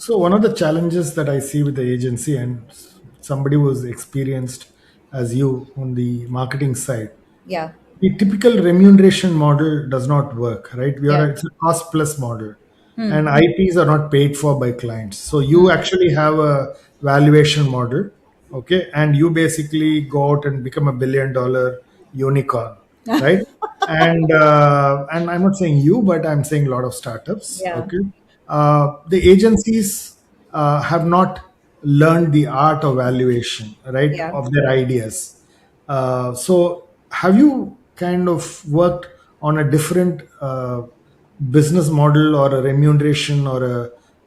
So one of the challenges that I see with the agency, and somebody who was experienced as you on the marketing side, Yeah. the typical remuneration model does not work, right? We Yeah. are It's a cost plus model, Hmm. and IPs are not paid for by clients. So you Hmm. actually have a valuation model, okay, and you basically go out and become a $1 billion unicorn, right? And I'm not saying you, but I'm saying a lot of startups, Yeah. okay. The agencies have not learned the art of valuation, right, Yeah. of their ideas. So, have you kind of worked on a different business model or a remuneration or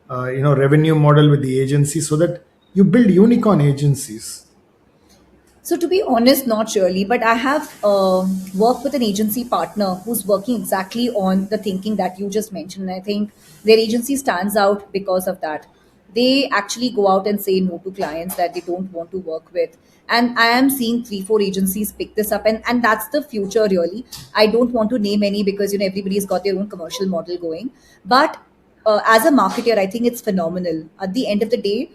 a revenue model with the agency so that you build unicorn agencies? So, to be honest, not really, but I have worked with an agency partner who's working exactly on the thinking that you just mentioned. And I think their agency stands out because of that. They actually go out and say no to clients that they don't want to work with. And I am seeing three, four agencies pick this up, and that's the future, really. I don't want to name any because everybody's got their own commercial model going. But as a marketer, I think it's phenomenal. At the end of the day,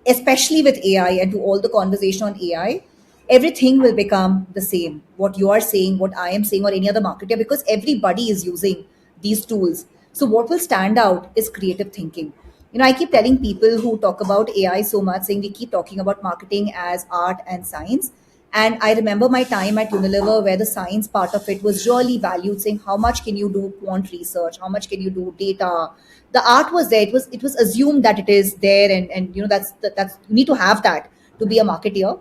especially with AI and to all the conversation on AI, everything will become the same. What you are saying, what I am saying, or any other marketer, because everybody is using these tools. So, what will stand out is creative thinking. I keep telling people who talk about AI so much, saying we keep talking about marketing as art and science. And I remember my time at Unilever where the science part of it was really valued, saying how much can you do quant research, how much can you do data. The art was there. It was assumed that it is there, and that's you need to have that to be a marketeer.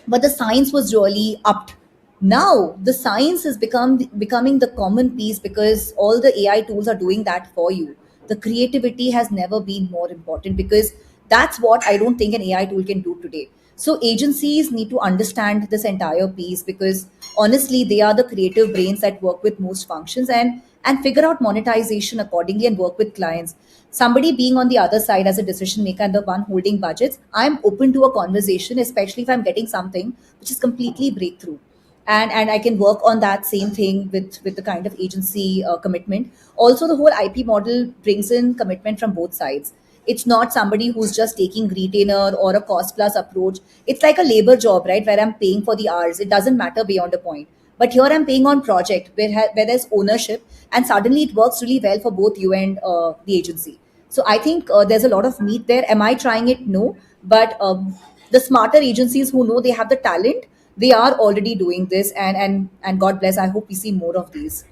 But the science was really upped. Now the science is becoming the common piece because all the AI tools are doing that for you. The creativity has never been more important because that's what I don't think an AI tool can do today. So agencies need to understand this entire piece because honestly they are the creative brains that work with most functions and figure out monetization accordingly and work with clients. Somebody being on the other side as a decision maker and the one holding budgets, I'm open to a conversation, especially if I'm getting something which is completely breakthrough. And I can work on that same thing with the kind of agency commitment. Also, the whole IP model brings in commitment from both sides. It's not somebody who's just taking retainer or a cost plus approach. It's like a labor job, right? Where I'm paying for the hours. It doesn't matter beyond a point. But here I'm paying on project where there's ownership, and suddenly it works really well for both you and the agency. So I think there's a lot of meat there. Am I trying it? No. But the smarter agencies who know they have the talent, they are already doing this, and God bless. I hope we see more of these.